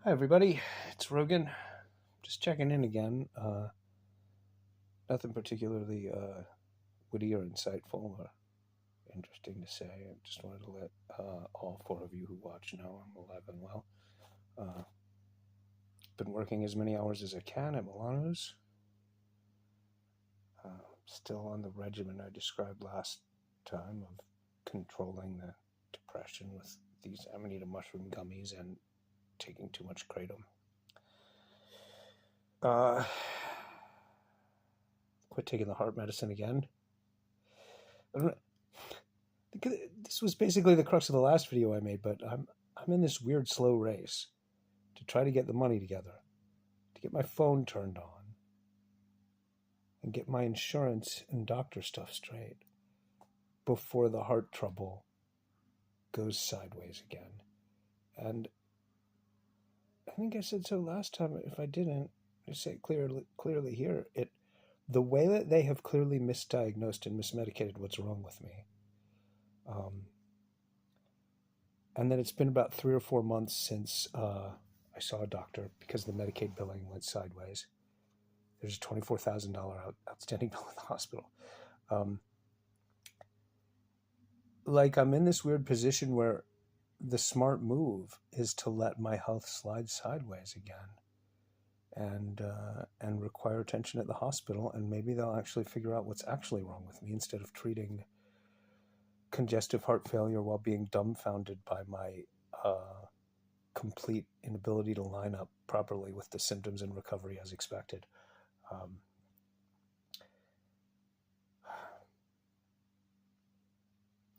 Hi, everybody. It's Rogan. Just checking in again. Nothing particularly witty or insightful or interesting to say. I just wanted to let all four of you who watch know I'm alive and well. Been working as many hours as I can at Milano's. Still on the regimen I described last time of controlling the depression with these amanita mushroom gummies and taking too much kratom. Quit taking the heart medicine again. This was basically the crux of the last video I made, but I'm in this weird slow race to try to get the money together, to get my phone turned on, and get my insurance and doctor stuff straight before the heart trouble goes sideways again. And I think I said so last time. If I didn't, I say it clearly here. The way that they have clearly misdiagnosed and mismedicated what's wrong with me. And then it's been about 3 or 4 months since I saw a doctor because the Medicaid billing went sideways. There's a $24,000 outstanding bill at the hospital. I'm in this weird position where the smart move is to let my health slide sideways again and require attention at the hospital, and maybe they'll actually figure out what's actually wrong with me instead of treating congestive heart failure while being dumbfounded by my complete inability to line up properly with the symptoms and recovery as expected.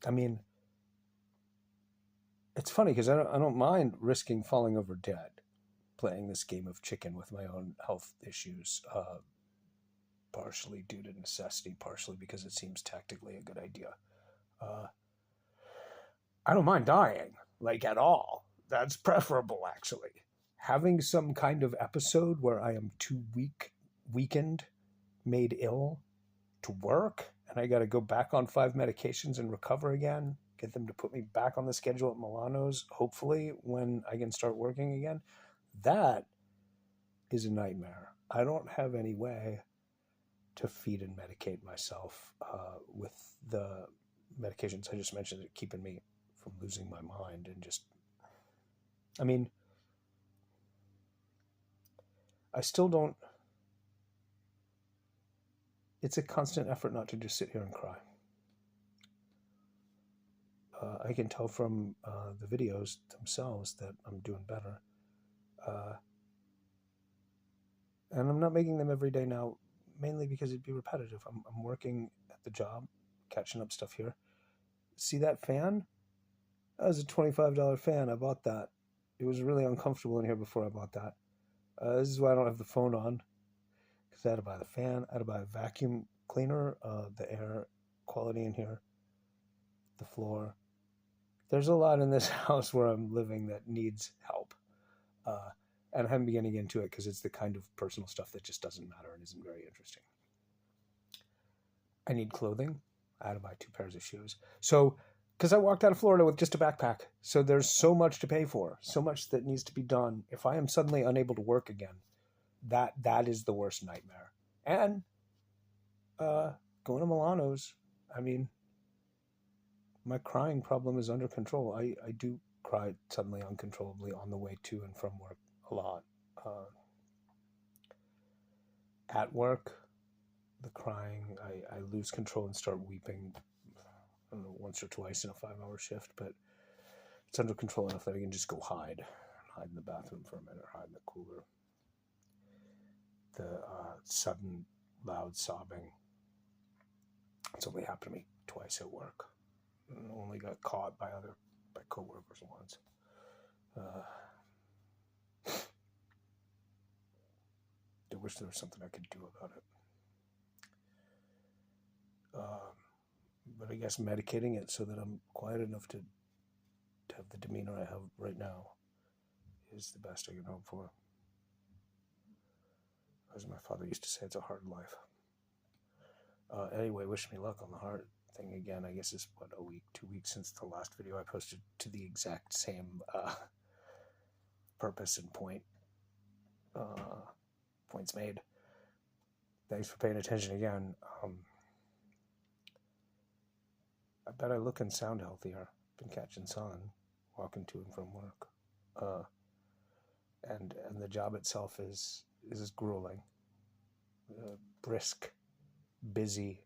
I mean, it's funny because I don't mind risking falling over dead playing this game of chicken with my own health issues, partially due to necessity, partially because it seems tactically a good idea. I don't mind dying, at all. That's preferable, actually. Having some kind of episode where I am too weakened, made ill to work, and I got to go back on 5 medications and recover again, get them to put me back on the schedule at Milano's, hopefully, when I can start working again. That is a nightmare. I don't have any way to feed and medicate myself with the medications I just mentioned that are keeping me from losing my mind and just, I still don't, it's a constant effort not to just sit here and cry. I can tell from the videos themselves that I'm doing better. And I'm not making them every day now, mainly because it'd be repetitive. I'm working at the job, catching up stuff here. See that fan? That was a $25 fan. I bought that. It was really uncomfortable in here before I bought that. This is why I don't have the phone on, because I had to buy the fan. I had to buy a vacuum cleaner, the air quality in here, the floor. There's a lot in this house where I'm living that needs help. And I haven't been getting into it because it's the kind of personal stuff that just doesn't matter and isn't very interesting. I need clothing. I had to buy 2 pairs of shoes. So, because I walked out of Florida with just a backpack. So there's so much to pay for, so much that needs to be done. If I am suddenly unable to work again, that is the worst nightmare. And going to Milano's, my crying problem is under control. I do cry suddenly uncontrollably on the way to and from work a lot. At work, the crying, I lose control and start weeping, I don't know, once or twice in a 5-hour shift, but it's under control enough that I can just go hide in the bathroom for a minute, hide in the cooler. The sudden loud sobbing, it's only happened to me twice at work. I only got caught by coworkers once. I wish there was something I could do about it. But I guess medicating it so that I'm quiet enough to have the demeanor I have right now is the best I can hope for. As my father used to say, it's a hard life. Anyway, wish me luck on the heart thing again. I guess it's, 2 weeks since the last video I posted to the exact same purpose and point. Points made. Thanks for paying attention again. I bet I look and sound healthier. Been catching sun, walking to and from work. And the job itself is grueling. Brisk, busy,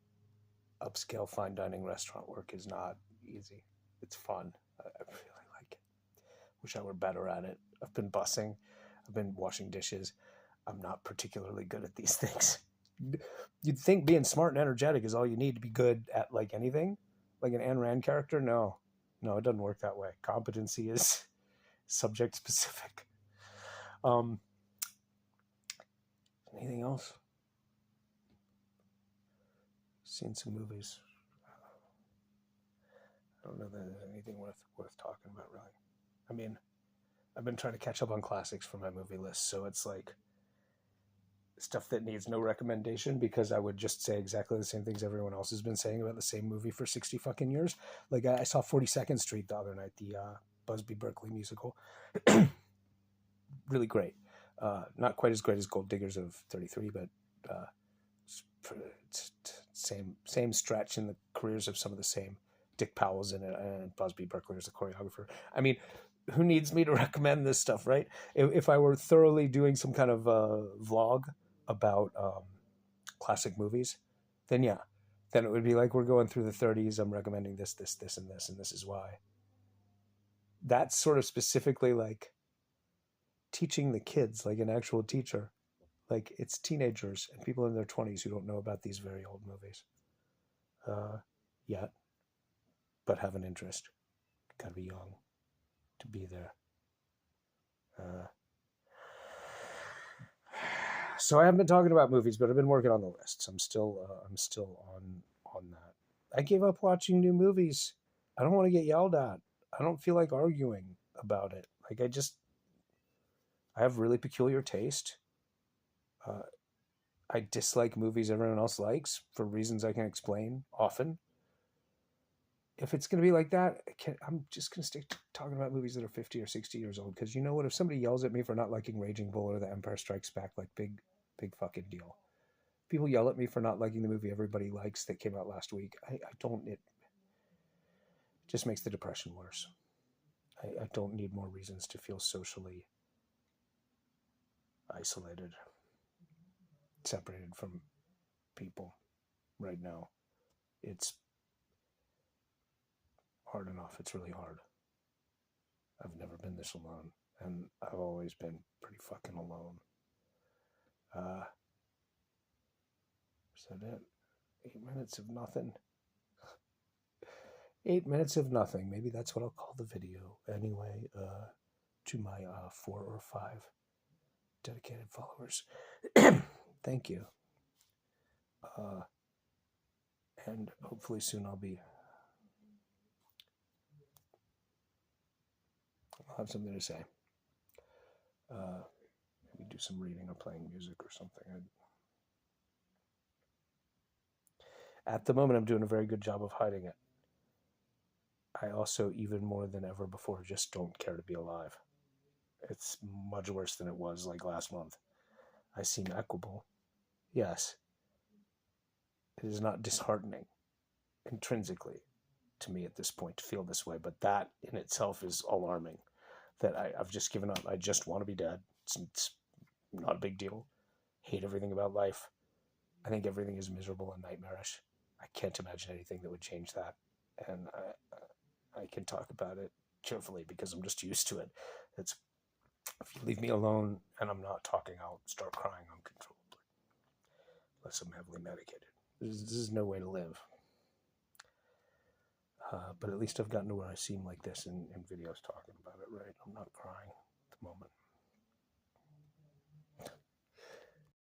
upscale fine dining restaurant work is not easy. It's fun. I really like it. Wish I were better at it. I've been bussing. I've been washing dishes. I'm not particularly good at these things. You'd think being smart and energetic is all you need to be good at like anything, like an Ayn Rand character. No, it doesn't work that way. Competency is subject specific. Anything else? Seen some movies. I don't know that there's anything worth talking about, really. I mean, I've been trying to catch up on classics for my movie list, so it's like stuff that needs no recommendation because I would just say exactly the same things everyone else has been saying about the same movie for 60 fucking years. Like I saw 42nd Street the other night, the Busby Berkeley musical. Really great. Not quite as great as Gold Diggers of 33, but it's same stretch in the careers of some of the same. Dick Powell's in it, and Busby Berkeley is the choreographer. I mean, who needs me to recommend this stuff, right? If I were thoroughly doing some kind of vlog about classic movies, then yeah. Then it would be like we're going through the 30s, I'm recommending this, and this, and this is why. That's sort of specifically like teaching the kids, like an actual teacher. Like it's teenagers and people in their 20s who don't know about these very old movies yet, but have an interest. Gotta be young to be there. So I haven't been talking about movies, but I've been working on the lists. I'm still on that. I gave up watching new movies. I don't want to get yelled at. I don't feel like arguing about it. Like I have really peculiar taste. I dislike movies everyone else likes for reasons I can explain often. If it's going to be like that, I'm just going to stick to talking about movies that are 50 or 60 years old. Because you know what? If somebody yells at me for not liking Raging Bull or The Empire Strikes Back, like big fucking deal. People yell at me for not liking the movie everybody likes that came out last week. I don't. It just makes the depression worse. I don't need more reasons to feel socially isolated, separated from people right now. It's hard enough. It's really hard. I've never been this alone, and I've always been pretty fucking alone. Is that it? 8 minutes of nothing. 8 minutes of nothing. Maybe that's what I'll call the video. Anyway, to my 4 or 5 dedicated followers, thank you. And hopefully soon I'll have something to say. Maybe do some reading or playing music or something. At the moment, I'm doing a very good job of hiding it. I also, even more than ever before, just don't care to be alive. It's much worse than it was like last month. I seem equable. Yes. It is not disheartening intrinsically to me at this point to feel this way, but that in itself is alarming. That I've just given up. I just want to be dead. It's not a big deal. Hate everything about life. I think everything is miserable and nightmarish. I can't imagine anything that would change that. And I can talk about it cheerfully because I'm just used to it. It's if you leave me alone and I'm not talking, I'll start crying uncontrollably. Unless I'm heavily medicated. This is no way to live. But at least I've gotten to where I seem like this in videos talking about it, right? I'm not crying at the moment.